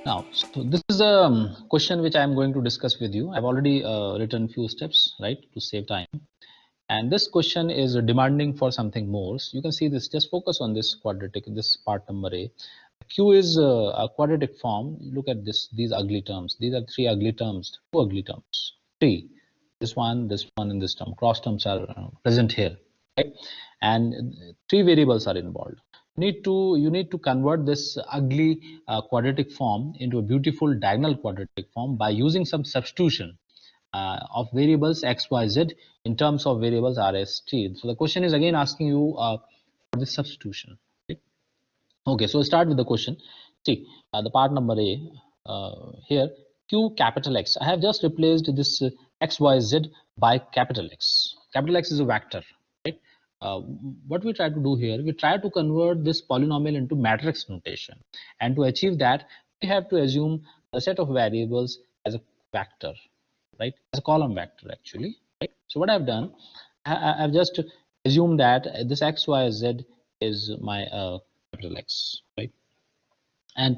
Now, so this is a question which I am going to discuss with you. I've already written few steps, right, to save time. And this question is demanding for something more. So you can see this, just focus on this quadratic, this part number A. Q is a quadratic form. Look at this, these ugly terms. These are three ugly terms, two ugly terms, three. This one, and this term. Cross terms are present here, right? And three variables are involved. You need to convert this ugly quadratic form into a beautiful diagonal quadratic form by using some substitution of variables x, y, z in terms of variables r, s, t. So the question is again asking you for this substitution. Right? Okay, so start with the question. See, the part number A here, Q capital X. I have just replaced this x, y, z by capital X. Capital X is a vector. Right? What we try to do here, we try to convert this polynomial into matrix notation. And to achieve that, we have to assume a set of variables as a vector, right? As a column vector actually, right? So what I've done, I've just assumed that this x, y, z is my capital X, right? And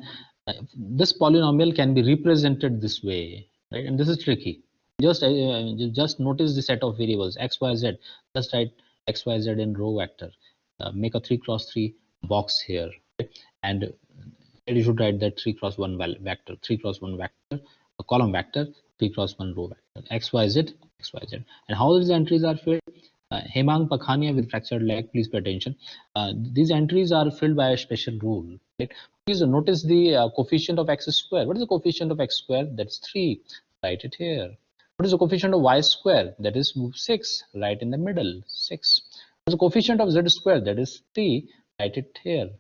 this polynomial can be represented this way, right? And this is tricky. Just notice the set of variables x, y, z. Just write x, y, z in row vector. Make a 3 cross 3 box here, right? And you should write that 3 cross 1 vector, 3 cross 1 vector, a column vector, 3 cross 1 row vector, x, y, z, x, y, z. And how these entries are filled? Hemang Pakhania with fractured leg, please pay attention. These entries are filled by a special rule. Right? Please notice the coefficient of x square. What is the coefficient of x square? That's 3. Write it here. What is the coefficient of y square? That is 6. Right in the middle, 6. What is the coefficient of z square? That is 3. Write it here.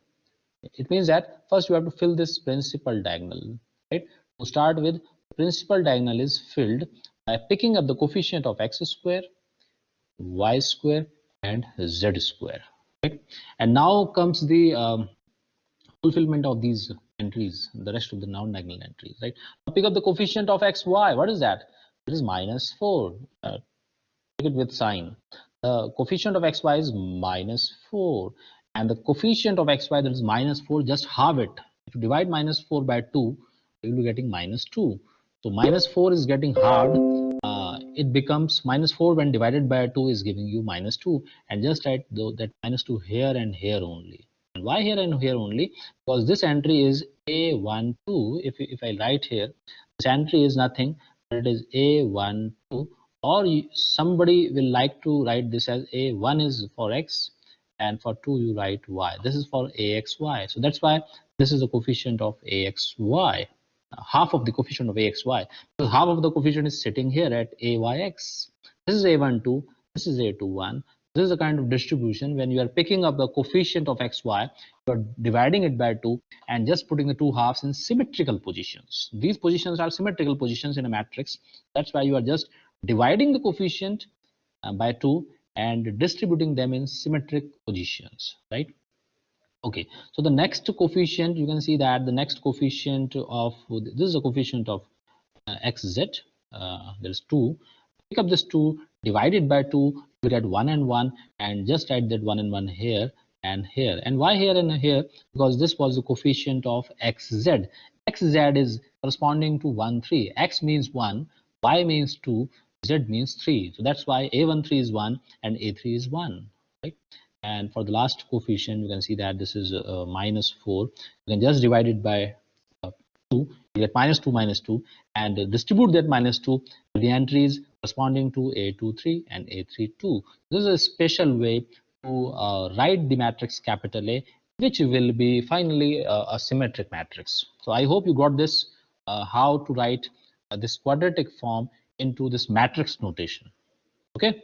It means that first you have to fill this principal diagonal. Right? To start with, principal diagonal is filled by picking up the coefficient of x square, y square and z square, right? And now comes the fulfillment of these entries, the rest of the non-diagonal entries, right? Now pick up the coefficient of x, y. What is that? It is -4. Take it with sign. The coefficient of x, y is -4, and the coefficient of x, y, that is -4, just halve it. If you divide -4 by 2, you will be getting -2. So -4 is getting halved. It becomes -4 when divided by 2 is giving you -2, and just write that -2 here and here only. And why here and here only? Because this entry is A12. If I write here, this entry is nothing but it is A12, or somebody will like to write this as A1 is for x and for 2 you write y. This is for AXY. So that's why this is the coefficient of AXY. Half of the coefficient of AXY, because half of the coefficient is sitting here at AYX. This is A12, this is A21. This is a kind of distribution. When you are picking up the coefficient of XY, you are dividing it by 2 and just putting the two halves in symmetrical positions. These positions are symmetrical positions in a matrix. That's why you are just dividing the coefficient by 2 and distributing them in symmetric positions, right? Okay, so the next coefficient, you can see that the next coefficient of this is a coefficient of xz. There's 2. Pick up this 2, divide it by 2, you get 1 and 1, and just write that 1 and 1 here and here. And why here and here? Because this was the coefficient of xz. Xz is corresponding to 1, 3. X means 1, y means 2, z means 3. So that's why A13 is 1 and A3 is 1, right? And for the last coefficient, you can see that this is -4. You can just divide it by 2, you get -2 -2, and distribute that -2 to the entries corresponding to A23 and A32. This is a special way to write the matrix capital A, which will be finally a symmetric matrix. So I hope you got this, how to write this quadratic form into this matrix notation. Okay.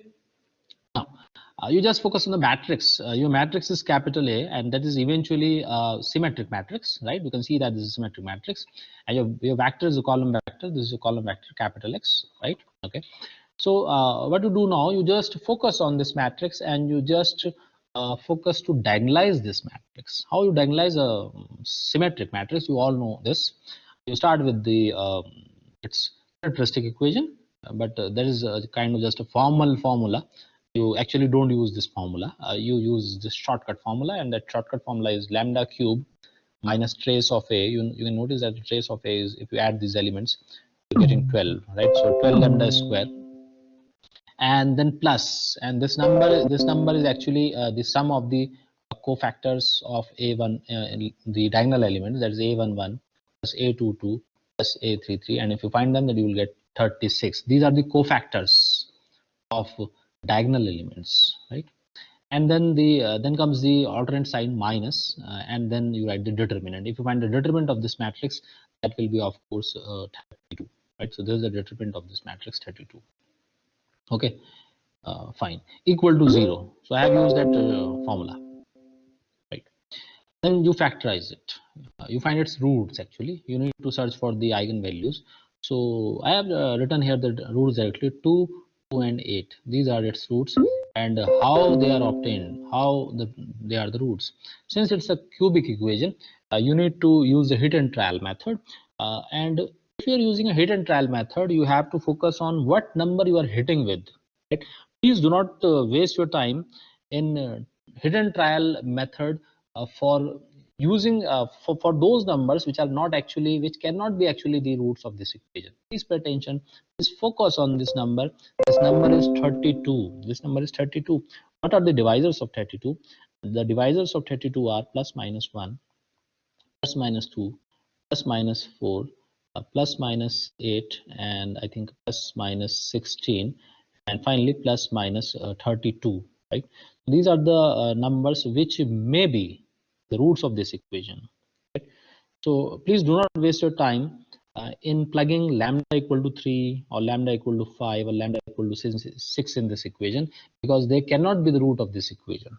Now, you just focus on the matrix. Your matrix is capital A, and that is eventually a symmetric matrix, right? You can see that this is a symmetric matrix, and your vector is a column vector. This is a column vector, capital X, right? Okay. So what you do now, you just focus on this matrix, and you just focus to diagonalize this matrix. How you diagonalize a symmetric matrix? You all know this. You start with the its characteristic equation, but there is a kind of just a formal formula. You actually don't use this formula. You use this shortcut formula, and that shortcut formula is lambda cube minus trace of a, you can notice that the trace of a is, if you add these elements, you're getting 12, right? So 12 lambda square, and then plus, and this number is actually the sum of the cofactors of a1, the diagonal elements, that is a11 plus a22 plus a33, and if you find them, then you will get 36. These are the cofactors of diagonal elements, right? And then the then comes the alternate sign minus, and then you write the determinant. If you find the determinant of this matrix, that will be of course 32, right? So this is the determinant of this matrix, 32. Okay, fine, equal to 0. So I have used that formula, right? Then you factorize it. You find its roots. Actually, you need to search for the eigenvalues. So I have written here the roots directly: 2, 2 and 8. These are its roots, and how they are obtained, they are the roots. Since it's a cubic equation, you need to use the hit and trial method. And if you are using a hit and trial method, you have to focus on what number you are hitting with. Right? Please do not waste your time in hit and trial method for using for those numbers which are not actually, which cannot be actually the roots of this equation. Please pay attention. Please focus on this number. This number is 32. This number is 32. What are the divisors of 32? The divisors of 32 are plus minus 1, plus minus 2, plus minus 4, plus minus 8, and I think plus minus 16, and finally plus minus 32, right? These are the numbers which may be the roots of this equation, right? So please do not waste your time in plugging lambda equal to 3 or lambda equal to 5 or lambda equal to 6 in this equation, because they cannot be the root of this equation,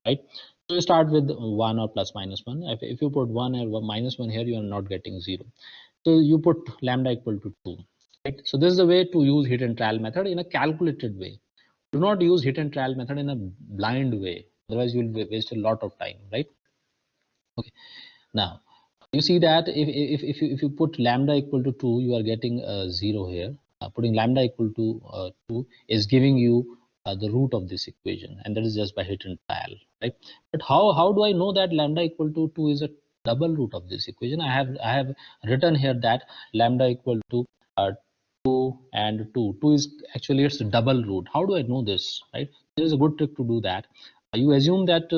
right? So you start with 1 or plus minus 1. If you put 1 or minus 1 here, you are not getting 0. So you put lambda equal to 2. Right? So this is the way to use hit and trial method in a calculated way. Do not use hit and trial method in a blind way. Otherwise, you will waste a lot of time, right? Okay. Now you see that if you put lambda equal to 2, you are getting 0 here. Putting lambda equal to 2 is giving you the root of this equation, and that is just by hit and trial, right? But how do I know that lambda equal to 2 is a double root of this equation? I have written here that lambda equal to 2 and 2. 2 is actually its double root. How do I know this, right? There is a good trick to do that. You assume that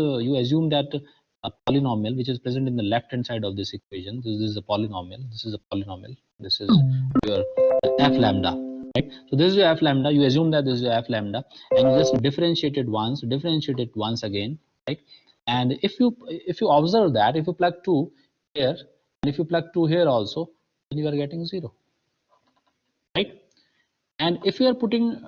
a polynomial which is present in the left hand side of this equation. This is a polynomial. This is a polynomial. This is your f lambda, right? So this is your f lambda. You assume that this is your f lambda, and you just differentiate it once again, right? And if you observe that, if you plug 2 here and if you plug 2 here also, then you are getting 0, right? And if you are putting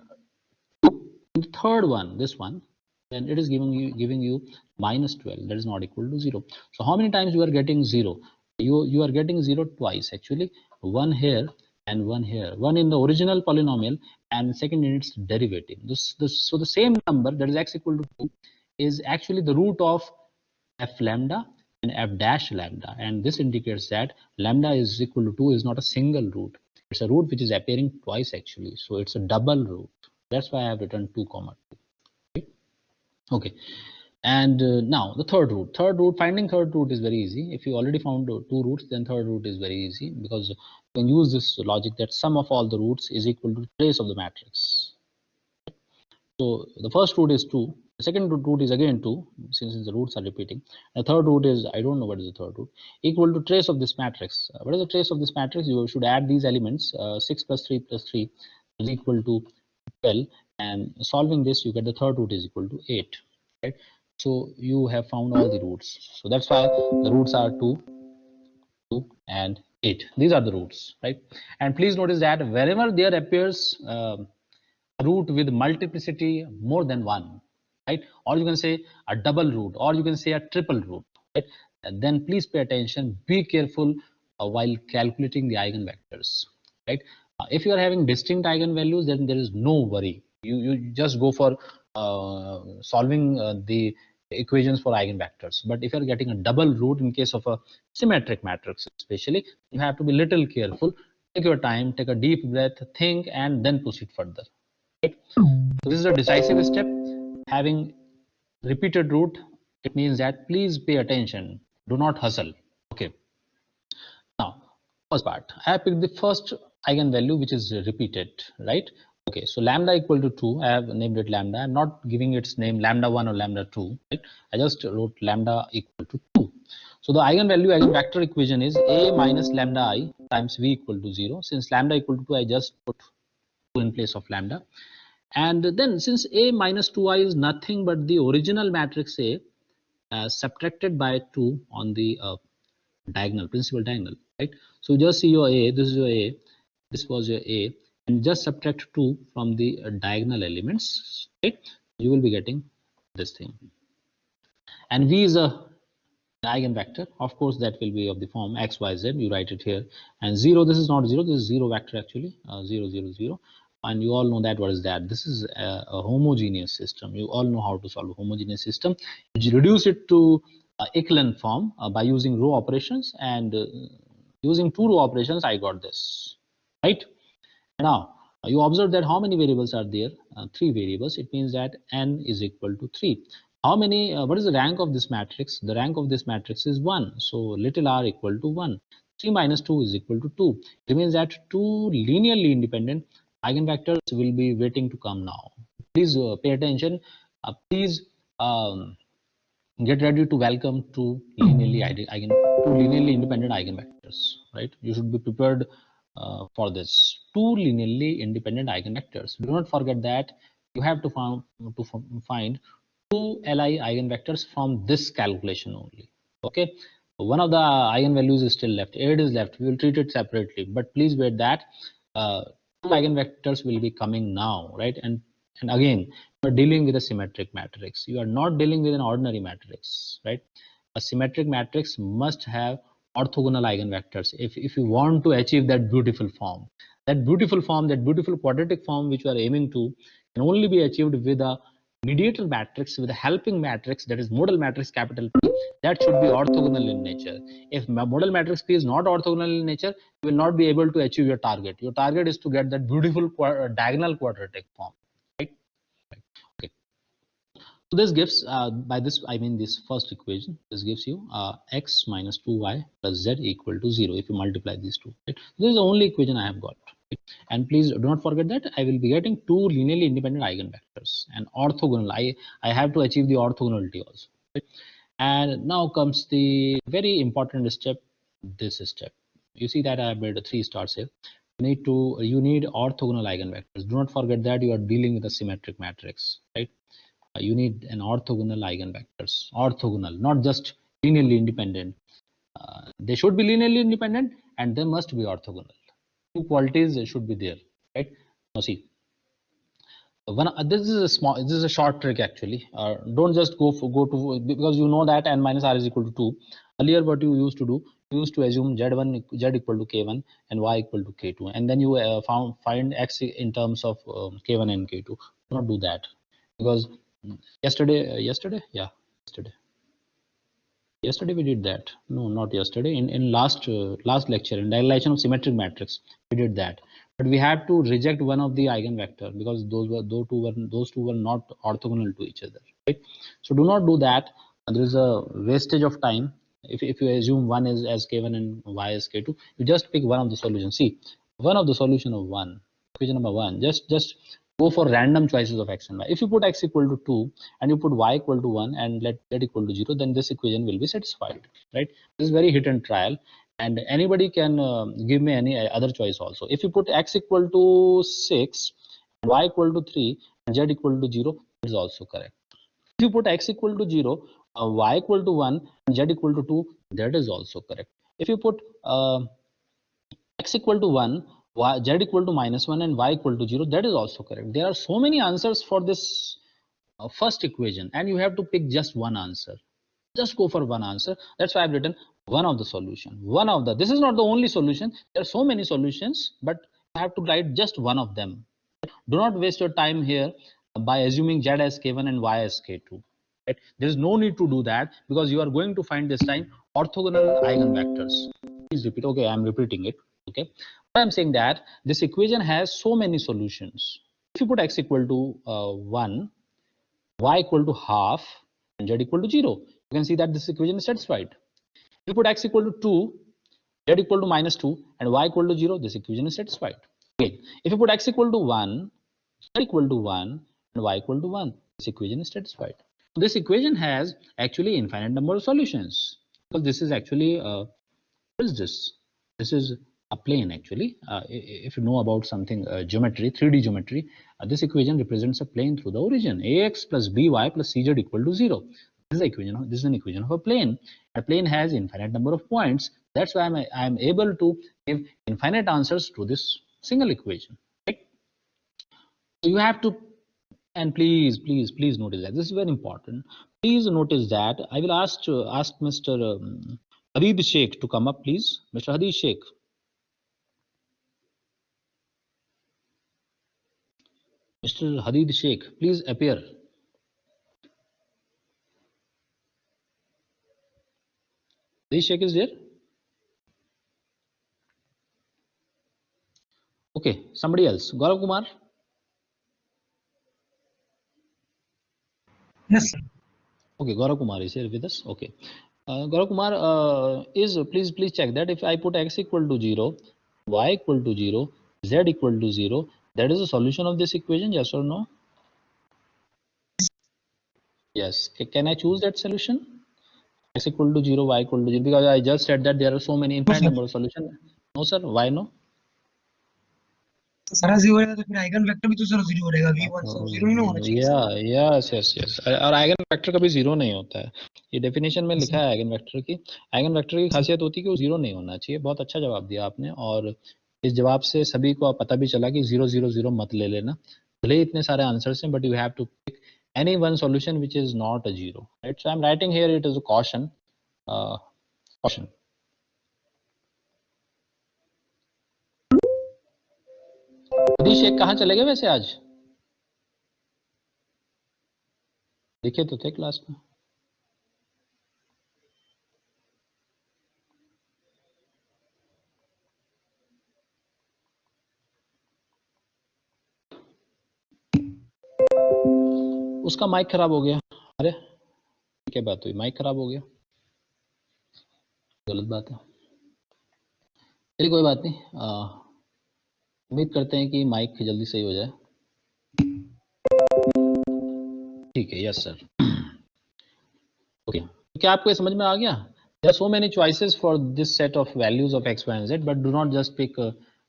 the third one, this one, then it is giving you minus 12. That is not equal to 0. So how many times you are getting 0? You are getting 0 twice actually. One here and one here. One in the original polynomial and second in its derivative. So the same number, that is x equal to 2, is actually the root of f lambda and f dash lambda, and this indicates that lambda is equal to 2 is not a single root. It's a root which is appearing twice actually. So it's a double root. That's why I have written 2 comma 2. Okay, and now the third root. Finding third root is very easy. If you already found 2 roots, then third root is very easy, because you can use this logic that sum of all the roots is equal to trace of the matrix. So the first root is 2. The second root is again 2, since the roots are repeating. The third root is, I don't know what is the third root, equal to trace of this matrix. What is the trace of this matrix? You should add these elements. 6 plus 3 plus 3 is equal to 12, and solving this you get the third root is equal to 8, right? So you have found all the roots. So that's why the roots are 2, 2 and 8. These are the roots, right? And please notice that wherever there appears a root with multiplicity more than 1, right, or you can say a double root, or you can say a triple root, right, and then please pay attention, be careful while calculating the eigenvectors, right? If you are having distinct eigenvalues, then there is no worry. You just go for solving the equations for eigenvectors. But if you are getting a double root in case of a symmetric matrix especially, you have to be little careful. Take your time, take a deep breath, think, and then proceed further, right? So this is a decisive step. Having repeated root, it means that please pay attention, do not hustle. Okay. First part, I have picked the first eigenvalue which is repeated, right? Okay, so lambda equal to 2, I have named it lambda. I'm not giving its name lambda 1 or lambda 2, right? I just wrote lambda equal to 2. So the eigenvalue, eigenvector equation is a minus lambda I times v equal to 0. Since lambda equal to 2, I just put 2 in place of lambda. And then since a minus 2i is nothing but the original matrix A subtracted by 2 on the diagonal, principal diagonal, right? So just see your A, this is your A, this was your A, and just subtract 2 from the diagonal elements, right? You will be getting this thing. And V is a eigenvector. Of course, that will be of the form x, y, z. You write it here. And 0, this is not 0, this is 0 vector actually, 0, 0, 0. And you all know that. What is that? This is a homogeneous system. You all know how to solve a homogeneous system. You reduce it to echelon form by using row operations, and using 2 row operations I got this, right? Now you observe that how many variables are there? 3 variables. It means that n is equal to 3. How many, what is the rank of this matrix? The rank of this matrix is 1, so little r equal to 1. 3 minus 2 is equal to 2. It means that 2 linearly independent eigenvectors will be waiting to come now. Please pay attention. Please get ready to welcome two linearly independent eigenvectors, right? You should be prepared for this. 2 linearly independent eigenvectors. Do not forget that you have to find 2 Li eigenvectors from this calculation only. Okay, one of the eigenvalues is still left. 8 is left. We will treat it separately, but please wait that 2 eigenvectors will be coming now, right? And again, you are dealing with a symmetric matrix. You are not dealing with an ordinary matrix, right? A symmetric matrix must have orthogonal eigenvectors if you want to achieve that beautiful form. That beautiful quadratic form which you are aiming to can only be achieved with a mediator matrix, with a helping matrix, that is model matrix capital P, that should be orthogonal in nature. If model matrix P is not orthogonal in nature, you will not be able to achieve your target. Your target is to get that beautiful diagonal quadratic form, right? Okay. So this gives, by this I mean this first equation, this gives you x minus 2y plus z equal to 0 if you multiply these two, right? This is the only equation I have got. And please do not forget that I will be getting 2 linearly independent eigenvectors and orthogonal. I have to achieve the orthogonality also, right? And now comes the very important step, this step. You see that I have made 3 stars here. You need orthogonal eigenvectors. Do not forget that you are dealing with a symmetric matrix, right? You need an orthogonal eigenvectors. Orthogonal, not just linearly independent. They should be linearly independent and they must be orthogonal. 2 qualities should be there, right? Now see, this is a short trick actually. Don't just go to, because you know that n minus r is equal to 2. Earlier what you used to do, you used to assume z equal to k1 and y equal to k2, and then you find x in terms of k1 and k2. Do not do that, because yesterday we did that. No, not yesterday. In last lecture, in diagonalization of symmetric matrix, we did that. But we had to reject one of the eigenvector because those two were not orthogonal to each other, right? So do not do that. There is a wastage of time. If you assume one is as k1 and y as k2, you just pick one of the solutions. See, one of the solution of one, equation number 1, just go for random choices of x and y. If you put x equal to 2 and you put y equal to 1 and let z equal to 0, then this equation will be satisfied, right? This is very hit and trial, and anybody can give me any other choice also. If you put x equal to 6 and y equal to 3 and z equal to 0, it is also correct. If you put x equal to 0, y equal to 1 and z equal to 2, that is also correct. If you put x equal to 1, z equal to minus 1 and y equal to 0, that is also correct. There are so many answers for this first equation, and you have to pick just one answer. Just go for one answer. That's why I've written one of the solution. This is not the only solution. There are so many solutions, but you have to write just one of them. Do not waste your time here by assuming z as k1 and y as k2. Right? There is no need to do that, because you are going to find this time orthogonal eigenvectors. Please repeat. Okay, I'm repeating it. Okay, but I'm saying that this equation has so many solutions. If you put x equal to 1, y equal to half, and z equal to 0, you can see that this equation is satisfied. If you put x equal to 2, z equal to -2 and y equal to 0, this equation is satisfied. Okay, if you put x equal to 1, z equal to 1 and y equal to 1, this equation is satisfied. So this equation has actually infinite number of solutions, because this is actually what is this? This is a plane actually. If you know about something geometry, 3D geometry, this equation represents a plane through the origin. Ax plus by plus cz equal to 0. This is the equation. This is an equation of a plane. A plane has infinite number of points. That's why I am able to give infinite answers to this single equation. Right? So you have to, and please notice that this is very important. Please notice that I will ask Mr. Hadid Sheikh to come up, please. Mr. Hadid Sheikh. Mr. Hadid Sheikh, please appear. Hadid Sheikh is there? Okay, somebody else. Gaurav Kumar? Yes, sir. Okay, Gaurav Kumar is here with us. Okay. Gaurav Kumar, please check that if I put x equal to 0, y equal to 0, z equal to 0, that is the solution of this equation, yes or no? Yes. Can I choose that solution? X equal to 0, y equal to 0, because I just said that there are so many infinite number of solutions. No sir, why no? तो सारा 0 रहेगा तो फिर eigen vector भी तो sir 0 रहेगा v1, so 0 नहीं होना चाहिए सर। यस और आइगन वेक्टर कभी जीरो नहीं होता है, ये डेफिनेशन में लिखा है आइगन वेक्टर की। आइगन वेक्टर की खासियत होती है कि वो जीरो नहीं होना चाहिए। बहुत अच्छा जवाब दिया आपने, और इस जवाब से सभी को पता भी चला कि 0 0 0 मत ले लेना, भले ही इतने सारे आंसर्स हैं, but you have to pick any one solution which is not a zero, right? So I'm writing here it is a caution. Caution. Sheikh कहाँ चले गए वैसे आज? दिखे तो थे क्लास में। उसका माइक खराब हो गया। अरे क्या बात हुई, माइक खराब हो गया? गलत बात है। चलिए कोई बात नहीं, उम्मीद करते हैं कि माइक जल्दी सही हो जाए। ठीक है, यस सर। ओके, क्या आपको समझ में आ गया? There are so many choices for this set of values of x, y and z, but do not just pick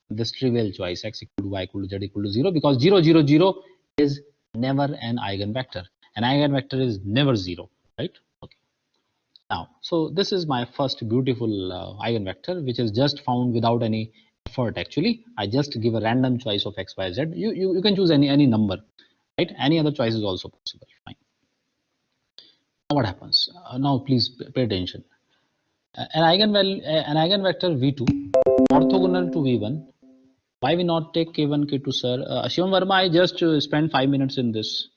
this trivial choice x equal to y equal to z equal to 0, because 0 0 0 is never an eigenvector. An eigenvector is never 0, right? Okay. Now, so this is my first beautiful eigenvector, which is just found without any effort. Actually, I just give a random choice of x, y, z. You can choose any number, right? Any other choice is also possible. Fine. Now what happens? Now please pay attention. An eigenvector v2 orthogonal to v1. Why we not take k1 k2, sir? Shivam Verma, I just spent 5 minutes in this.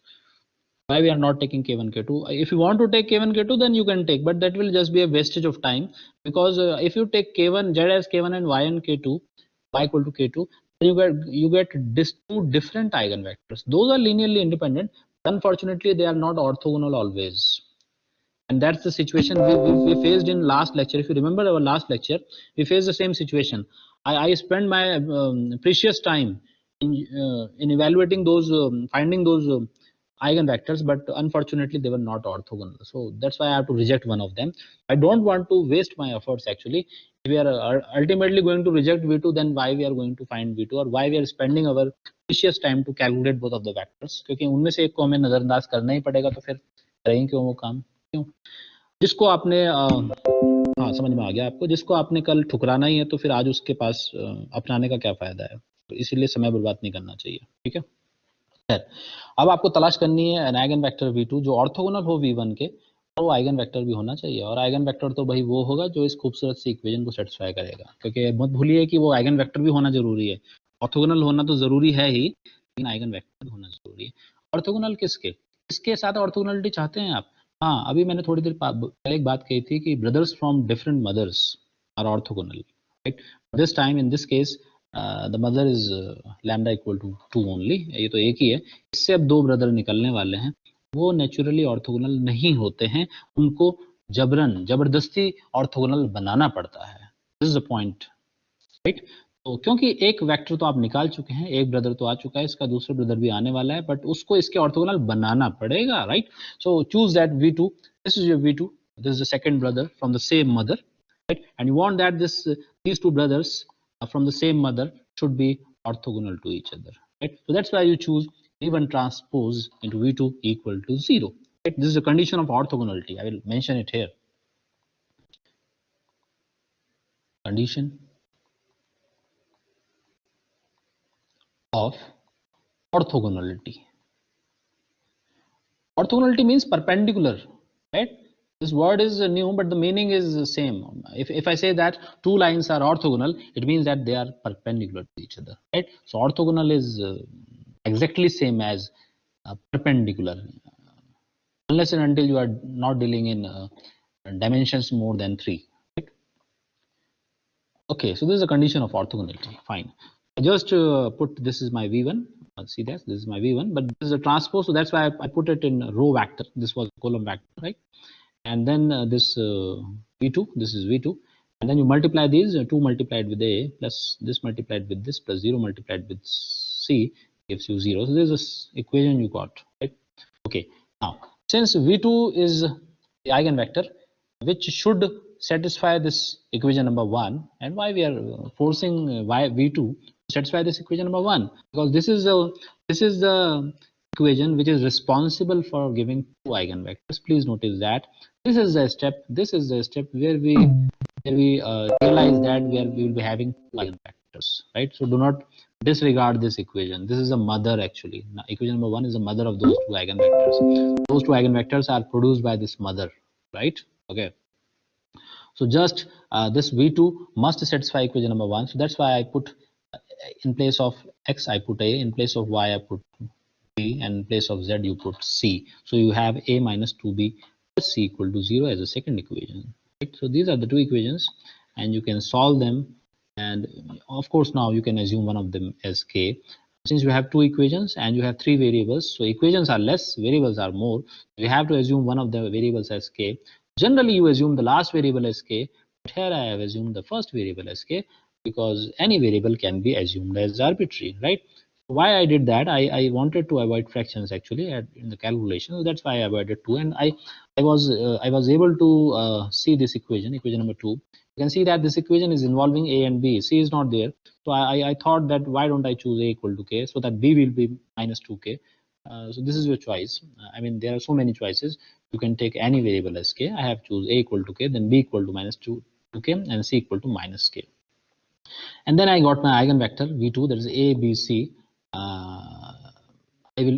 Why we are not taking k1 k2? If you want to take k1 k2, then you can take, but that will just be a wastage of time, because if you take k1 z as k1 and y and k2, y equal to k2, you get two different eigenvectors. Those are linearly independent. Unfortunately, they are not orthogonal always. And that's the situation we faced in last lecture. If you remember our last lecture, we faced the same situation. I spent my precious time in evaluating those, finding those eigenvectors, but unfortunately they were not orthogonal. So that's why I have to reject one of them. I don't want to waste my efforts actually. If we are ultimately going to reject v2, then why we are going to find v2, or why we are spending our precious time to calculate both of the vectors? क्योंकि उनमें से एक को हमें नजरअंदाज करना ही पड़ेगा, तो फिर करेंगे क्यों वो काम? जिसको आपने हाँ समझ में आ गया आपको, जिसको आपने कल ठुकराना ही है, तो फिर आज उसके पास अपनाने का क्या फायदा है? तो इसीलिए समय बर्बाद नहीं करना चाहिए, ठीक है? खैर, अब आपको तलाश करनी है एन आइगन वेक्टर v2 जो ऑर्थोगोनल हो v1 के, और वो आइगन वेक्टर भी होना चाहिए। और आइगन वेक्टर तो भाई वो होगा जो इस खूबसूरत सी इक्वेशन को सेटिस्फाई करेगा, क्योंकि मत भूलिए कि वो आइगन वेक्टर भी होना जरूरी है। ऑर्थोगोनल होना तो जरूरी है ही, लेकिन आइगन वेक्टर होना जरूरी है। ऑर्थोगोनल किसके साथ ऑर्थोगोनलिटी चाहते हैं आप? हाँ, अभी मैंने थोड़ी देर पहले एक बात कही थी कि brothers from different mothers are orthogonal, right? This time in this case the mother is lambda equal to 2 only, ये तो एक ही है। इससे अब दो ब्रदर निकलने वाले हैं, वो नेचुरली ऑर्थोगोनल नहीं होते हैं, उनको जबरदस्ती ऑर्थोगोनल बनाना पड़ता है। This is the point, right? तो क्योंकि एक वेक्टर तो आप निकाल चुके हैं, एक ब्रदर तो आ चुका है, इसका दूसरा ब्रदर भी आने वाला है, बट उसको इसके ऑर्थोगोनल बनाना पड़ेगा, right? So choose that V2. This is your V2. This is the second brother from the same mother, right? And you want that these two brothers from the same mother should be orthogonal to each other, right? So that's why you choose V1 transpose into V2 equal to 0. Right? This is a condition of orthogonality. I will mention it here. Condition of orthogonality. Orthogonality means perpendicular, right? This word is new, but the meaning is the same. If I say that two lines are orthogonal, it means that they are perpendicular to each other, right? So orthogonal is exactly same as perpendicular, unless and until you are not dealing in dimensions more than 3. Right? Okay, so this is a condition of orthogonality. Fine. I just put this is my V1. See that this is my V1, but this is a transpose, so that's why I put it in row vector. This was column vector, right? And then this V2, this is V2, and then you multiply these 2 multiplied with A plus this multiplied with this plus 0 multiplied with C gives you 0. So this is this equation you got, right? Okay, now since V2 is the eigenvector which should satisfy this equation number 1, and why we are forcing V2 to satisfy this equation number 1, because this is the equation which is responsible for giving 2 eigenvectors. Please notice that this is the step where we realize that we will be having 2 eigenvectors, right? So do not disregard this equation. This is the mother actually. Now, equation number 1 is the mother of those 2 eigenvectors. Those 2 eigenvectors are produced by this mother, right? Okay. So just this V2 must satisfy equation number 1. So that's why I put in place of X I put A, in place of Y I put B, and in place of Z you put C. So you have A minus 2B plus C equal to 0 as a second equation. Right? So these are the 2 equations, and you can solve them. And of course now you can assume one of them as K. Since you have 2 equations and you have 3 variables, so equations are less, variables are more. You have to assume one of the variables as K. Generally you assume the last variable as K, but here I have assumed the first variable as K, because any variable can be assumed as arbitrary, right? Why I did that, I wanted to avoid fractions actually in the calculation, so that's why I avoided 2, and I was able to see this equation number 2. You can see that this equation is involving A and B. C is not there, so I thought that why don't I choose A equal to K, so that B will be minus 2K. So this is your choice. I mean, there are so many choices. You can take any variable as K. I have choose A equal to K, then B equal to minus 2K, and C equal to minus K. And then I got my eigenvector V2, that is A, B, C. I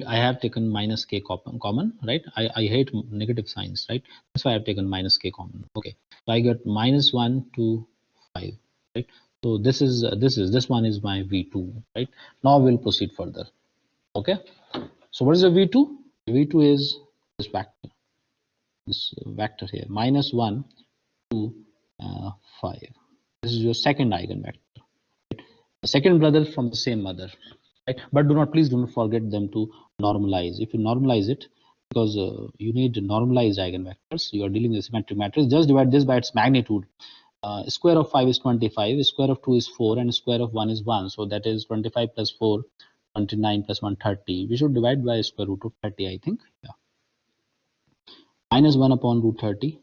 have taken minus K common, right? I hate negative signs, right? That's why I have taken minus K common. Okay, so I got minus 1 to 5, right? So this one is my V2, right? Now we'll proceed further. Okay, so what is the V2? V2 is this vector here, minus 1 to 5. This is your second eigenvector, right? The second brother from the same mother, right? But please do not forget them to normalize. If you normalize it, because you need normalized eigenvectors, you are dealing with symmetric matrix, just divide this by its magnitude. Square of 5 is 25, square of 2 is 4, and square of 1 is 1. So that is 25 plus 4, 29 plus 1, 30. We should divide by square root of 30, I think. Yeah. Minus 1 upon root 30,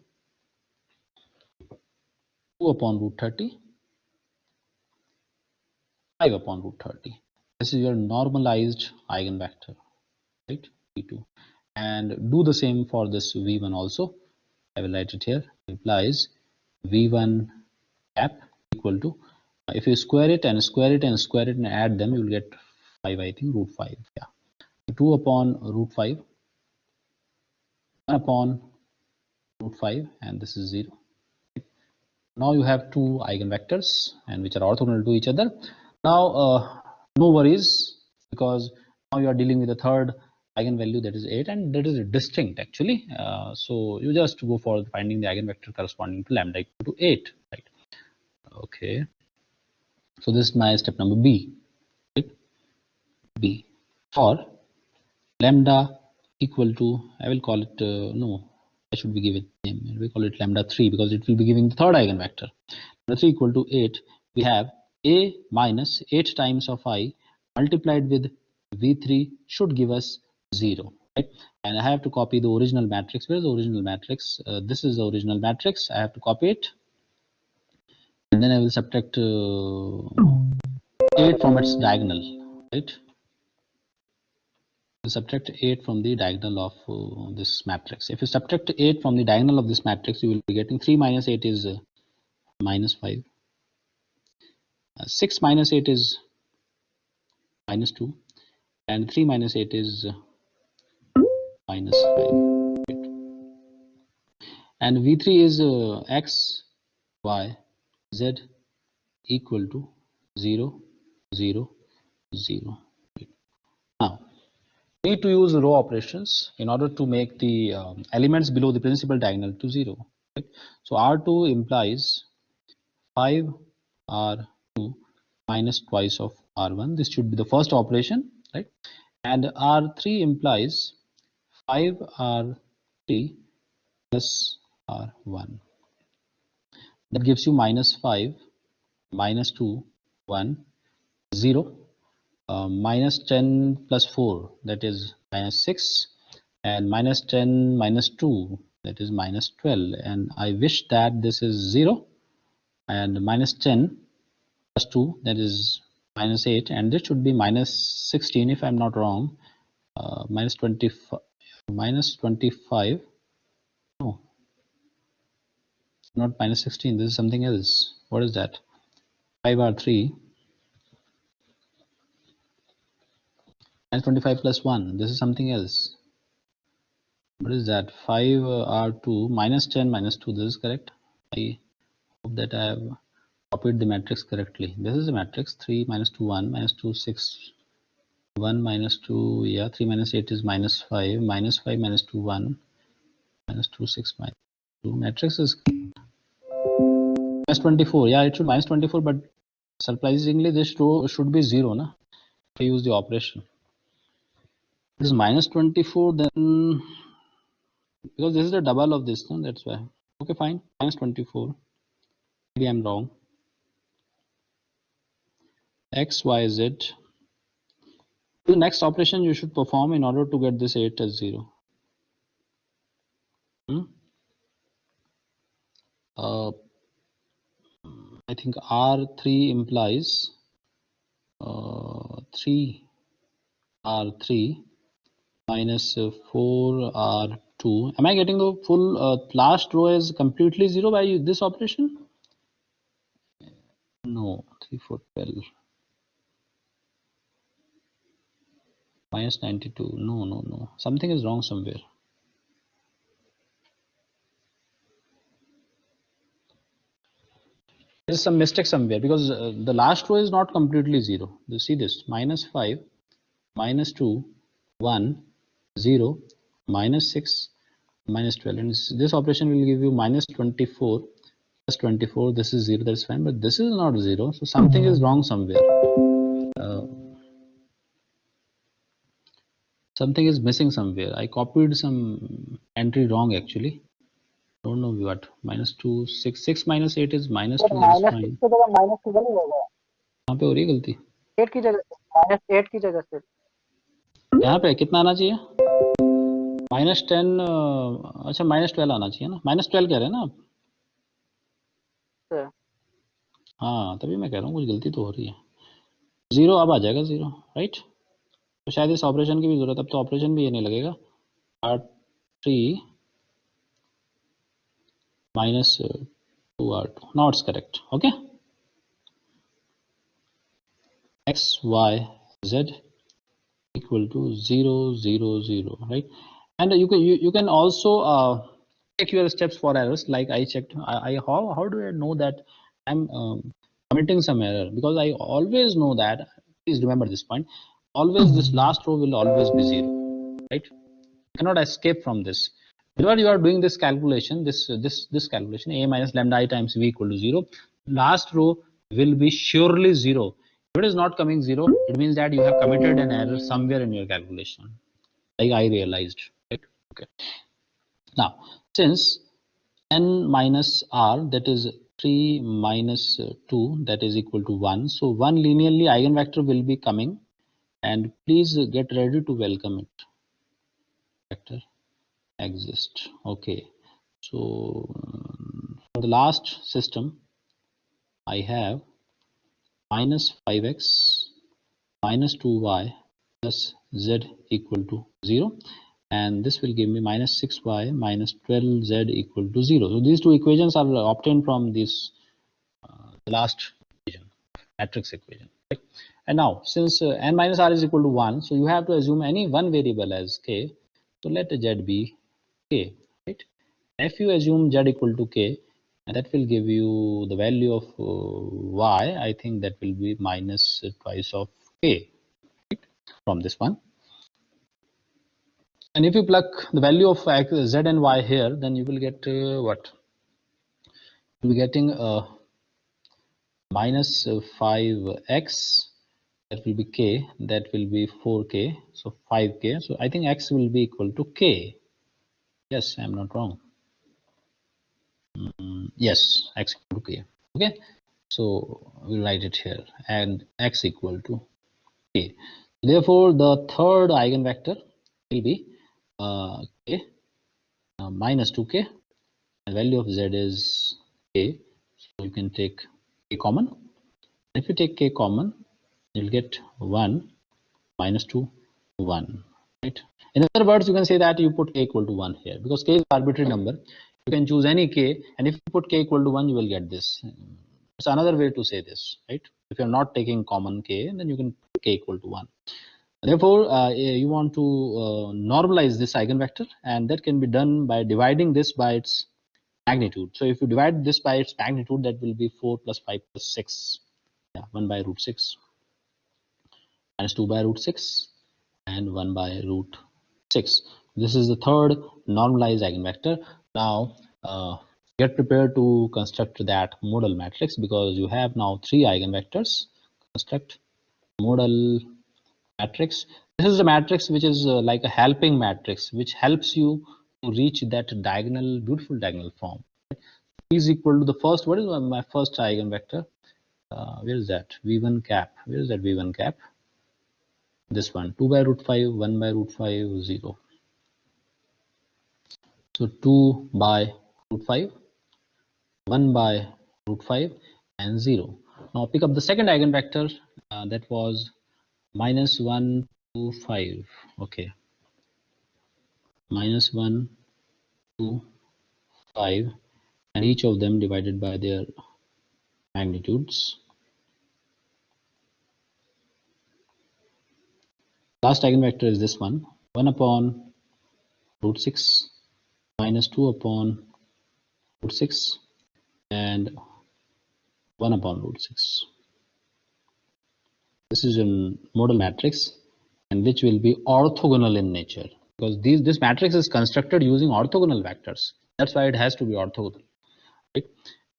2 upon root 30, 5 upon root 30. This is your normalized eigenvector, right? V2. And do the same for this V1 also. I will write it here. It implies V1 cap equal to, if you square it and square it and square it and add them, you will get 5, I think, root 5. Yeah. 2 upon root 5, 1 upon root 5, and this is 0. Now you have 2 eigenvectors and which are orthogonal to each other. Now no worries, because now you are dealing with the third eigenvalue, that is 8, and that is distinct actually. So you just go for finding the eigenvector corresponding to lambda equal to 8, right? Okay, so this is my step number B, right? B for lambda equal to, I will call it no, I should be given name. We call it lambda 3 because it will be giving the third eigenvector. 3 equal to 8, we have a minus 8 times of I multiplied with v3 should give us 0, right? And I have to copy the original matrix. Where is the original matrix? This is the original matrix. I have to copy it, and then I will subtract 8 from its diagonal, right? Subtract 8 from the diagonal of this matrix. If you subtract 8 from the diagonal of this matrix, you will be getting 3 minus 8 is minus 5. 6 minus 8 is minus 2, and 3 minus 8 is minus 5. And V3 is x, y, z equal to 0, 0, 0. Now, we need to use row operations in order to make the elements below the principal diagonal to 0. Right? So R2 implies 5 R2 minus twice of R1. This should be the first operation, right? And R3 implies 5 R3 plus R1. That gives you minus 5, minus 2, 1, 0, minus 10 plus 4, that is minus 6, and minus 10 minus 2, that is minus 12. And I wish that this is 0, and minus 10 plus 2, that is minus 8, and this should be minus 16 if I'm not wrong. Minus 25, no, not minus 16, this is something else. What is that? 5R3 minus 25 plus 1, this is something else. What is that? 5R2 minus 10 minus 2, this is correct. I hope that I have copied the matrix correctly. This is the matrix. 3 minus 2, 1, minus 2, 6, 1 minus 2, yeah, 3 minus 8 is minus 5, minus 5 minus 2, 1, minus 2, 6, minus 2. Matrix is minus 24. Yeah, it should minus 24, but surprisingly this row should be 0, na? I use the operation. This is minus 24, then because this is the double of this, no? That's why. Okay, fine, minus 24. Maybe I'm wrong. X, Y, Z. The next operation you should perform in order to get this 8 as 0. I think R3 implies 3 R3 minus 4 R2. Am I getting the full last row is completely 0 by this operation? No, 3, 4, 12. Minus 92. No. Something is wrong somewhere. There's some mistake somewhere because the last row is not completely 0. You see this, minus 5, minus 2, 1, 0, minus 6, minus 12. And this operation will give you minus 24 plus 24. This is 0, that's fine, but this is not 0. So something is wrong somewhere. Something is missing somewhere. I copied some entry wrong actually. Don't know what. Minus 2, 6, 6 minus 8 is minus 2. That's fine. Minus 2 नहीं होगा। कहाँ पे हो रही है गलती? 8 की जगह से माइनस 8 की जगह से यहाँ पे कितना आना चाहिए? माइनस 10, अच्छा माइनस 12 आना चाहिए ना? माइनस 12 कह रहे हैं ना आप? हाँ, तभी मैं कह रहा हूँ कुछ गलती तो हो रही है। 0 अब आ जाएगा 0, राइट? तो शायद इस ऑपरेशन की भी जरूरत, अब तो ऑपरेशन भी ये नहीं लगेगा। R3 minus 2R2. Now it's correct. Okay. X, Y, Z equal to 0, 0, 0, right? And you can also check your steps for errors. Like I checked. How do I know that I'm committing some error? Because I always know that. Please remember this point. Always this last row will always be 0, right? You cannot escape from this. Whenever you are doing this calculation, this calculation, a minus lambda I times v equal to 0, last row will be surely 0. If it is not coming 0, it means that you have committed an error somewhere in your calculation, like I realized, right? Okay. Now, since n minus r, that is 3 minus 2, that is equal to 1. So one linearly eigenvector will be coming, and please get ready to welcome it. Vector exist. Okay. So for the last system, I have minus 5x minus 2y plus z equal to 0, and this will give me minus 6y minus 12z equal to 0. So these two equations are obtained from this last equation, matrix equation. Right? And now since n minus r is equal to 1, so you have to assume any one variable as k. So let z be k. Right? If you assume z equal to k, and that will give you the value of y. I think that will be minus twice of k, right? From this one. And if you plug the value of z and y here, then you will get what? You'll be getting minus 5x, that will be k, that will be 4k, so 5k. So I think x will be equal to k. Yes, I'm not wrong. Yes, x equal to k. Okay, so we'll write it here, and x equal to k. Therefore, the third eigenvector will be k minus 2k, and value of z is k. So you can take k common. If you take k common, you'll get 1 minus 2, 1. Right? In other words, you can say that you put k equal to 1 here, because k is an arbitrary number. You can choose any k, and if you put k equal to 1, you will get this. It's another way to say this, right? If you're not taking common k, then you can put k equal to 1. Therefore, you want to normalize this eigenvector, and that can be done by dividing this by its magnitude. So if you divide this by its magnitude, that will be 4 plus 5 plus 6. Yeah, 1 by root 6 minus 2 by root 6 and 1 by root 6. This is the third normalized eigenvector. Now get prepared to construct that modal matrix, because you have now 3 eigenvectors. Construct modal matrix. This is a matrix which is like a helping matrix, which helps you to reach that diagonal, beautiful diagonal form. P is equal to the first. What is my first eigenvector? Where is that? V1 cap. Where is that V1 cap? This one. 2 by root 5, 1 by root 5, 0. So 2 by root 5, 1 by root 5, and 0. Now pick up the second eigenvector. That was minus 1, 2, 5. Okay. Minus 1, 2, 5, and each of them divided by their magnitudes. Last eigenvector is this one, 1 upon root 6 minus 2 upon root 6 and 1 upon root 6. This is a modal matrix, and which will be orthogonal in nature, because this matrix is constructed using orthogonal vectors. That's why it has to be orthogonal, right?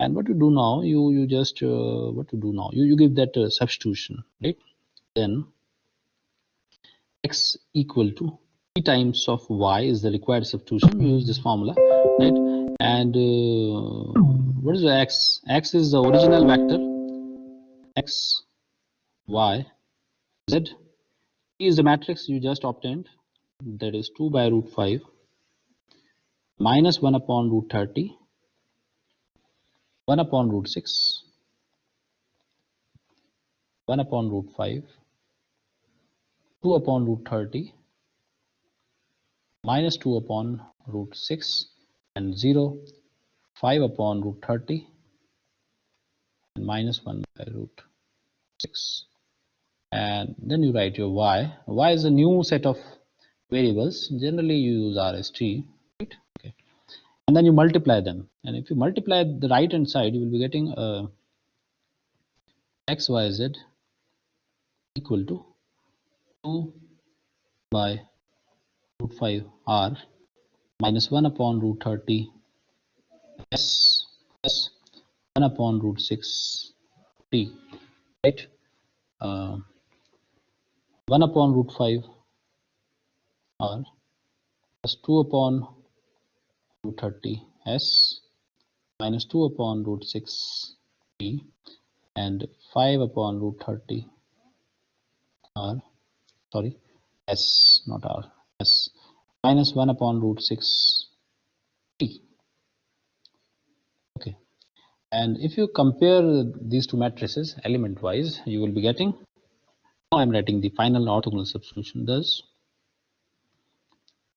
And what you do now, you just what to do now? You give that substitution, right? Then x equal to p times of y is the required substitution. You use this formula, right? And what is the x? X is the original vector. X, y, z. P is the matrix you just obtained. That is 2 by root 5 minus 1 upon root 30, 1 upon root 6, 1 upon root 5, 2 upon root 30, minus 2 upon root 6, and 0, 5 upon root 30, and minus 1 by root 6. And then you write your y. Y is a new set of variables. Generally you use RST, right? Okay. And then you multiply them. And if you multiply the right hand side, you will be getting x, y, z equal to 2 by root 5 r minus 1 upon root 30 s plus 1 upon root 6 t, right? 1 upon root 5 r plus 2 upon root 30 s minus 2 upon root 6 p and 5 upon root 30 r, sorry, s, not r, s, minus 1 upon root 6 t. Okay, and if you compare these two matrices element wise, you will be getting, now I'm writing the final orthogonal substitution, thus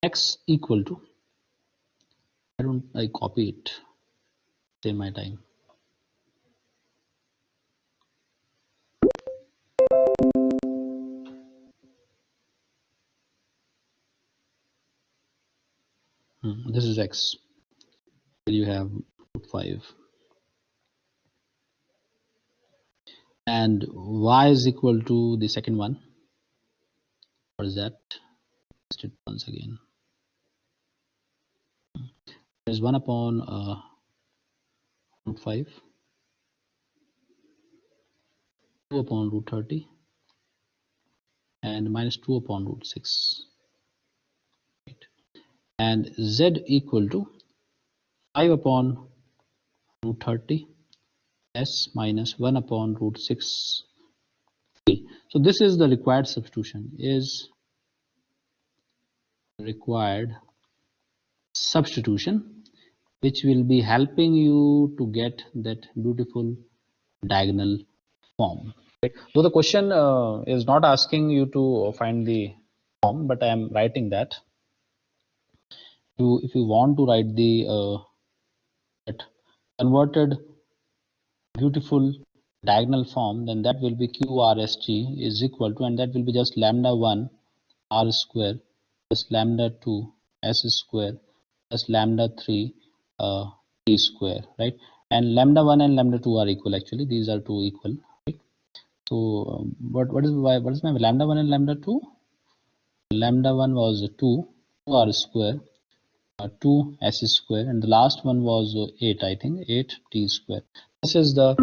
x equal to, I copy it, save my time. This is x, you have root 5, and y is equal to the second one. What is that? Test it once again. There's 1 upon root 5, 2 upon root 30, and minus 2 upon root 6. Right. And z equal to 5 upon root 30 s minus 1 upon root 6. So this is the required substitution, is required substitution, which will be helping you to get that beautiful diagonal form. Right. So the question is not asking you to find the form, but I am writing that. If you want to write the converted beautiful diagonal form, then that will be QRST is equal to, and that will be just lambda 1 r square plus lambda 2 s square plus lambda 3 t square, right? And lambda 1 and lambda 2 are equal, actually these are two equal, right? So what is my lambda 1 and lambda 2? Lambda 1 was 2 r square 2 s square, and the last one was 8, I think 8 t square. This is the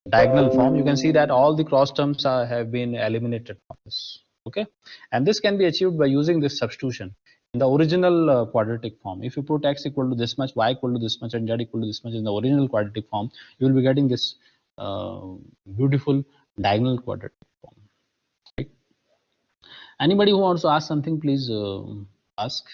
diagonal form. You can see that all the cross terms have been eliminated from this. Okay, and this can be achieved by using this substitution in the original quadratic form. If you put x equal to this much, y equal to this much, and z equal to this much in the original quadratic form, you will be getting this beautiful diagonal quadratic form. Right? Anybody who wants to ask something, please ask.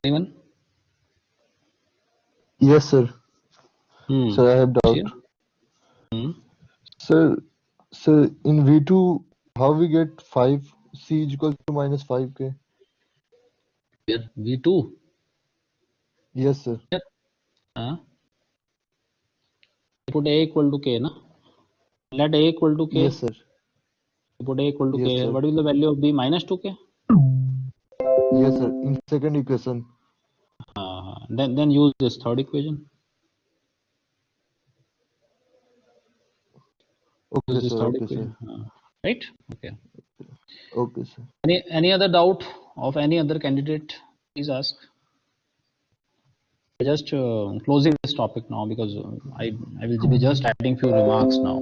Anyone? Yes, sir. So I have doubt. Sir, in V2, how we get 5c is equal to minus 5k? Here, V2. Yes, sir. Put a equal to k, na? Let a equal to k. Yes, sir. Put a equal to Yes, k here. sir. What is the value of b? Minus 2k? Yes, sir. In second equation. Then use this third equation. Okay, Use this sir. third Okay, equation. sir. Right? Okay. Okay, sir. Any other doubt of any other candidate? Please ask. Just closing this topic now, because I will be just adding few remarks now.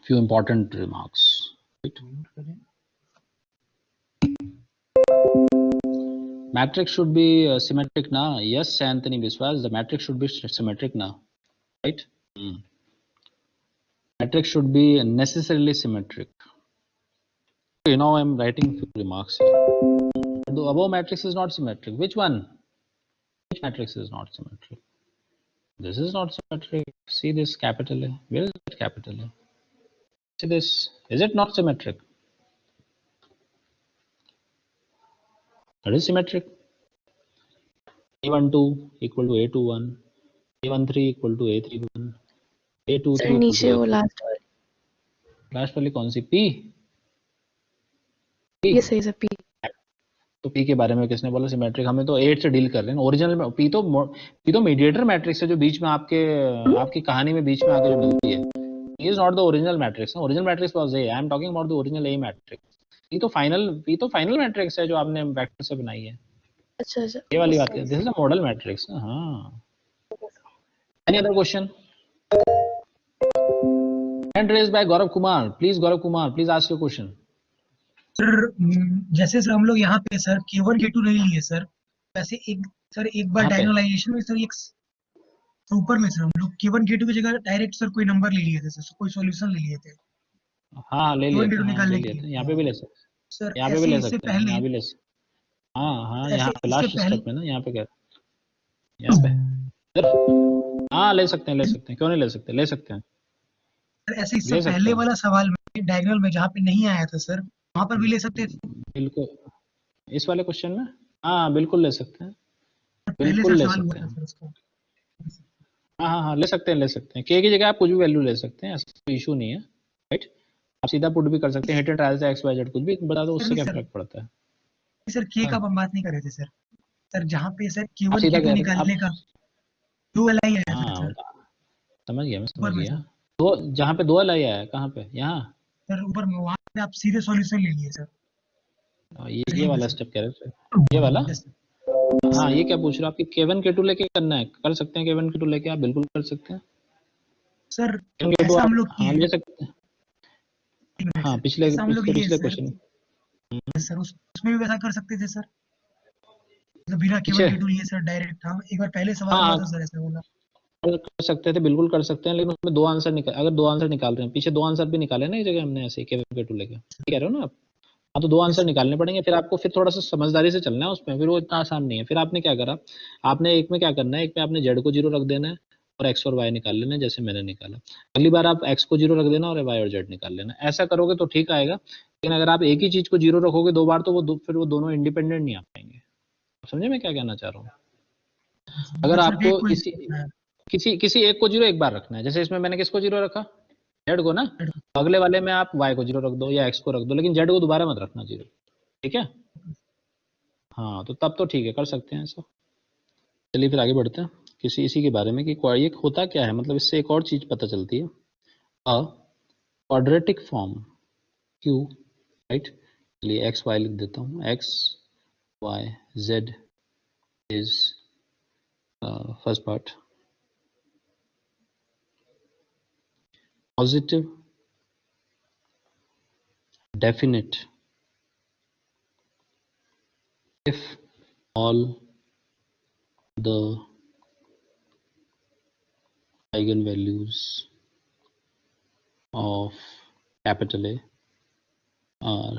Few important remarks. Right? Matrix should be symmetric now. Yes, Anthony Biswas, the matrix should be symmetric now. Right? Matrix should be necessarily symmetric. Okay, now I'm writing few remarks here. The above matrix is not symmetric. Which one? Which matrix is not symmetric? This is not symmetric. See this capital A. Where is it capital A? See this. Is it not symmetric? That is symmetric. A12 equal to A21, A13 equal to A31, A23 sir equal नीचे to वो A3. Last वाली कौन सी? P? ये सही है P. तो P के बारे में किसने बोला सिमेट्रिक? हमें तो 8 से डील कर रहे हैं. ओरिजिनल में P तो मीडिएटर मैट्रिक्स है जो बीच में आपकी कहानी में बीच में आके जो मिलती है. P is not the original matrix. Original matrix was A. I am talking about the original A matrix. P तो फाइनल मैट्रिक्स है जो आपने वेक्टर से बनाई है. अच्छा. ये वाली बात है. This is a model matrix. हाँ. Any other question? Hand raised by Gaurav Kumar. Please, Gaurav Kumar, please ask your question. Sir जैसे सर हम लोग यहाँ पे सर K1 K2 नहीं लिए सर, वैसे एक बार कहाँ पे? डायगोनलाइजेशन में सर एक ऊपर में सर हम लोग K1 K2 की जगह डायरेक्ट सर कोई नंबर ले लिए थे सर, कोई सॉल्यूशन ले लिए थे हाँ ले लिए K1 थे, K2 हाँ ले निकालने लिए के थे, लिए। यहाँ पे भी ले सकते, सर यहाँ पे भी ऐसे ले इससे सकते हैं, पहले यहाँ भी ले सकते, हाँ हाँ ऐसे यहाँ पे इसके लास्ट पहले स्टेप में ना, यहाँ पे क्या, यहाँ पे इधर, हाँ ले सकते हैं, ले सकते हैं, क्यों नहीं ले सकते, ले सकते हैं, सर ऐसे इससे ले सकते पहले हैं, वाला सवाल में डायगोनल में जहाँ पे नहीं आया था सर, वहाँ पर भी ले सकते थे। बिल्कुल इस वाले क्वेश्चन में, हाँ बिल्कुल ले सकते हैं, पहले सर बिल्कुल ले सवाल हुआ सकते था हैं, सर उसका। हाँ हाँ हाँ ले सकते हैं, ले सकते हैं, के की जगह आप कुछ भी वैल्यू ले सकते हैं, ऐसा कोई इशू नहीं है, राइट। आप सीधा पुट भी कर सकते हैं, हिट एंड ट्रायल से एक्स वाई जेड कुछ भी बता दो, सर उससे नहीं क्या सर, फर्क पड़ता है। सर के का हाँ हम बात नहीं कर रहे थे सर। सर जहाँ पे सर आप K1 सीधा K2 कह रहे थे निकालने आप, का दो वाला ही आया था हाँ सर समझ गया, मैं ऊपर समझ में गया। सर। तो जहाँ पे दो लाई आया है, कहाँ पे, यहाँ, सर ऊपर में वहाँ पे आप सीधे सॉल्यूशन ले लिए सर। ये यहीं पे वाला सर। स्टेप कह रहे थे, ये वाला, यस हाँ सर। ये क्या पूछ रहे हो, आपकी K1 K2 लेके करना है, कर सकते हैं, K1 K2 लेके आप बिल्कुल कर सकते हैं, सर K1 K2 ऐसा हम आप लोग हाँ किए, ले सकते हैं, एक मिनट हाँ सर, पिछले ऐसा हम लोग पिछले लिए पिछले सर क्वेश्चन, कि सर उसमें भी वैसा कर सकते थे सर, मतलब बिना पीछे, K1 K2 लिए सर डायरेक्ट। हाँ एक बार पहले सवाल हुआ हाँ था सर ऐसा बोला। कर सकते थे, बिल्कुल कर सकते हैं, लेकिन उसमें दो आंसर निकाल, अगर दो आंसर निकाल रहे हैं, पीछे दो आंसर भी निकाले ना एक जगह हमने ऐसे K1 K2 लेके, ठीक कह रहे हो ना आप, हाँ तो दो यस आंसर सर। निकालने पड़ेंगे, फिर आपको फिर थोड़ा सा समझदारी से चलना है उसमें, फिर वो इतना आसान नहीं है। फिर आपने क्या करा, आपने एक में क्या करना है, एक में आपने जेड को जीरो रख देना है और एक्स और वाई निकाल लेना है, जैसे मैंने निकाला। अगली बार आप एक्स को जीरो रख देना और वाई और जेड निकाल लेना, ऐसा करोगे तो ठीक आएगा। लेकिन अगर आप एक ही चीज को जीरो रखोगे दो बार, तो फिर वो दोनों इंडिपेंडेंट नहीं आ पाएंगे। समझे मैं क्या कहना चाह रहा हूँ? अगर मतलब सिर्फ एक आपको को ही इसी रखना है। किसी किसी एक को जीरो एक बार रखना है, जैसे इसमें मैंने किसको जीरो रखा, जेड को ना, तो अगले वाले में आप वाई को जीरो रख दो या एक्स को रख दो, लेकिन जेड को दोबारा मत रखना जीरो, ठीक है? हाँ तो तब तो ठीक है, कर सकते हैं ऐसा। चलिए फिर आगे बढ़ते हैं किसी इसी के बारे में कि ये होता क्या है, मतलब इससे एक और चीज पता चलती है, a quadratic form Q, right. चलिए एक्स वाई लिख देता हूँ, X Y Z is first part positive definite if all the eigenvalues of capital A are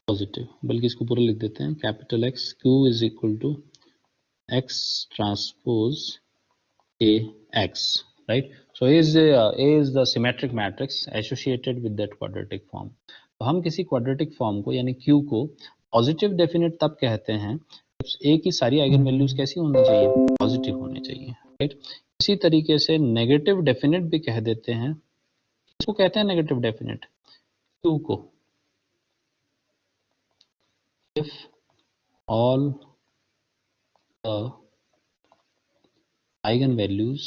positive, बल्कि इसको पूरा लिख देते हैं, capital X Q is equal to X transpose A X, right? So A is the symmetric matrix associated with that quadratic form. तो हम किसी quadratic form को यानी Q को पॉजिटिव डेफिनेट तब कहते हैं जब A की सारी आइगन वैल्यूज कैसी होनी चाहिए, पॉजिटिव होनी चाहिए, राइट। इसी तरीके से नेगेटिव डेफिनेट भी कह देते हैं, इसको कहते हैं नेगेटिव डेफिनेट Q को, if all the eigen values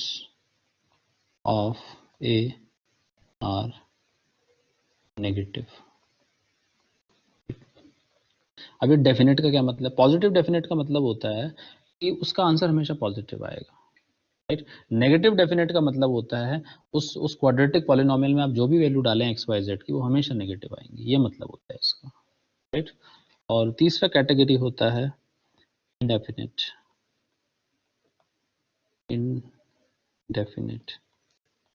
of A are negative. अभी डेफिनेट का क्या मतलब, पॉजिटिव डेफिनेट का मतलब होता है कि उसका आंसर हमेशा पॉजिटिव आएगा, राइट। नेगेटिव डेफिनेट का मतलब होता है उस क्वाड्रेटिक पॉलिनोमियल में आप जो भी वैल्यू डालें एक्स वाई जेड की, वो हमेशा नेगेटिव आएंगी, ये मतलब होता है इसका, राइट। और तीसरा कैटेगरी होता है indefinite, indefinite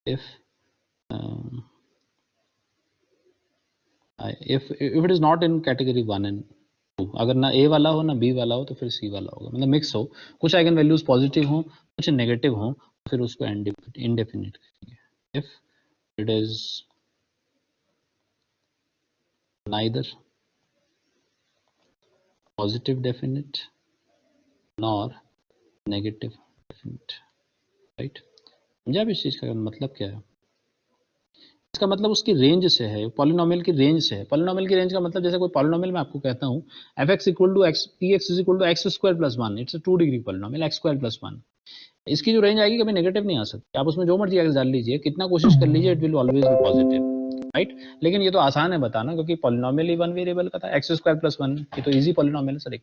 if it is not in category 1 and 2, अगर ना A वाला हो ना B वाला हो तो फिर C वाला होगा, मतलब मिक्स हो, कुछ आइगन वैल्यूज पॉजिटिव हो कुछ नेगेटिव हो, फिर उसको इंडेफिनिट कहेंगे। if it is neither positive definite nor negative definite, right? समझे आप इस चीज का मतलब क्या है? इसका मतलब उसकी रेंज से है, पॉलिनोमियल की रेंज से है। पॉलिनोमियल की रेंज का मतलब जैसे कोई पॉलिनोमियल मैं आपको कहता हूँ fx equal to X P X is equal to X square plus 1, it's a 2 degree polynomial X square plus 1। इसकी जो रेंज आएगी कभी नेगेटिव नहीं आ सकती, आप उसमें जो मर्जी एक्स डाल लीजिए, कितना कोशिश कर लीजिए, it will always be positive, right. लेकिन ये तो आसान है बताना, क्योंकि पॉलिनोमियल ही वन वेरिएबल का था, एक्स स्क्वायर प्लस 1, ये तो इजी पॉलिनोमियल है सर।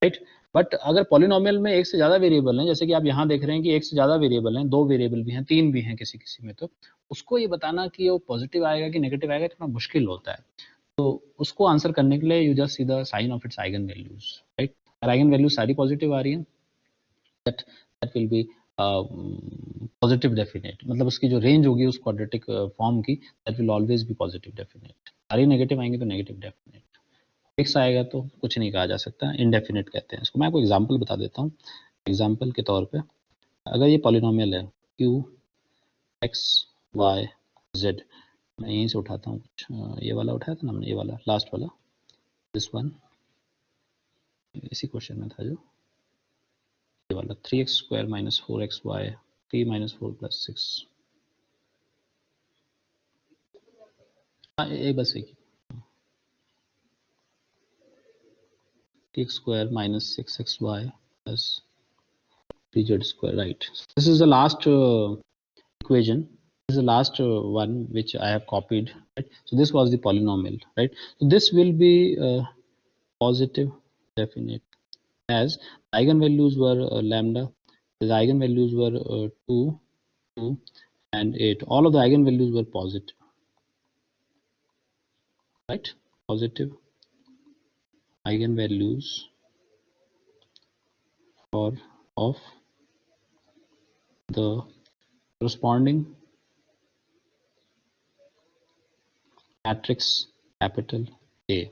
राइट। बट अगर पॉलिनोमियल में एक से ज्यादा वेरिएबल हैं, जैसे कि आप यहाँ देख रहे हैं कि एक से ज्यादा वेरिएबल हैं, 2 वेरिएबल भी हैं, 3 भी हैं किसी किसी में, तो उसको ये बताना कि वो पॉजिटिव आएगा कि नेगेटिव आएगा थोड़ा मुश्किल होता है। तो उसको आंसर करने के लिए you just see the sign of its eigenvalues, right. और आइगन वैल्यूज सारी पॉजिटिव आ रही हैं, that will be positive definite, मतलब उसकी जो रेंज होगी उस क्वाड्रेटिक फॉर्म की, that will always be positive definite. सारी नेगेटिव आएंगे तो नेगेटिव डेफिनेट, फिक्स आएगा तो कुछ नहीं कहा जा सकता, इनडेफिनेट कहते हैं इसको। मैं आपको एग्जांपल बता देता हूँ। एग्जांपल के तौर पे अगर ये पॉलिनोमियल है q x y z, मैं यहीं से उठाता हूँ कुछ, ये वाला उठाया था ना हमने, ये वाला लास्ट वाला, दिस वन, इसी क्वेश्चन में था जो ये वाला 3x² - 4xy 3 - 4 + 6, हाँ ये बस एक 3x² - 6xy + 3z², right. This is the last equation. This is the last one which I have copied, right? So this was the polynomial, right? So this will be positive definite, as eigenvalues were lambda, the eigenvalues were 2, 2 and 8. All of the eigenvalues were positive, right? Positive eigenvalues for of the corresponding matrix capital A,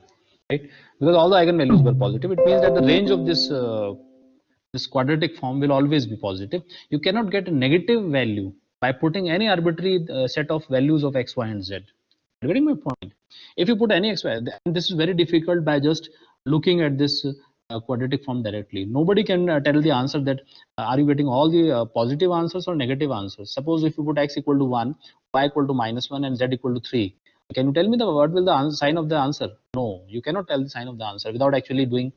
right? Because all the eigenvalues were positive, it means that the range of this this quadratic form will always be positive. You cannot get a negative value by putting any arbitrary set of values of x, y and z. You're getting my point? If you put any x, y, and this is very difficult by just looking at this quadratic form directly. Nobody can tell the answer that are you getting all the positive answers or negative answers. Suppose if you put x equal to 1, y equal to -1 and z equal to 3, can you tell me what will the sign of the answer? No, you cannot tell the sign of the answer without actually doing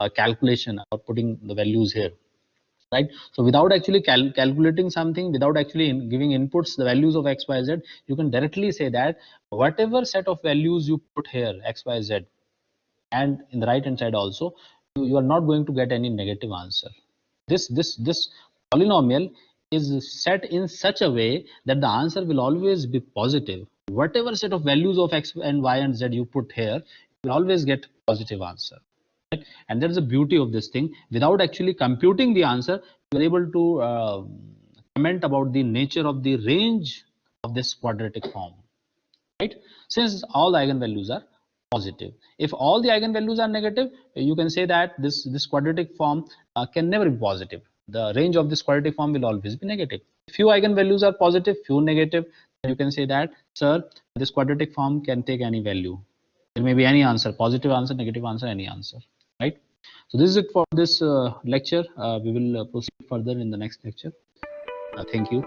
a calculation or putting the values here, right? So without actually calculating something, without actually giving inputs the values of x, y, z, you can directly say that whatever set of values you put here, x, y, z, and in the right hand side also, you are not going to get any negative answer. This polynomial is set in such a way that the answer will always be positive. Whatever set of values of x and y and z you put here, you will always get positive answer. Right? And that's the beauty of this thing. Without actually computing the answer, you are able to comment about the nature of the range of this quadratic form. Right? Since all the eigenvalues are positive. If all the eigenvalues are negative, you can say that this quadratic form can never be positive. The range of this quadratic form will always be negative. Few eigenvalues are positive, few negative. You can say that, sir, this quadratic form can take any value. There may be any answer, positive answer, negative answer, any answer, right? So this is it for this lecture. We will proceed further in the next lecture. Thank you.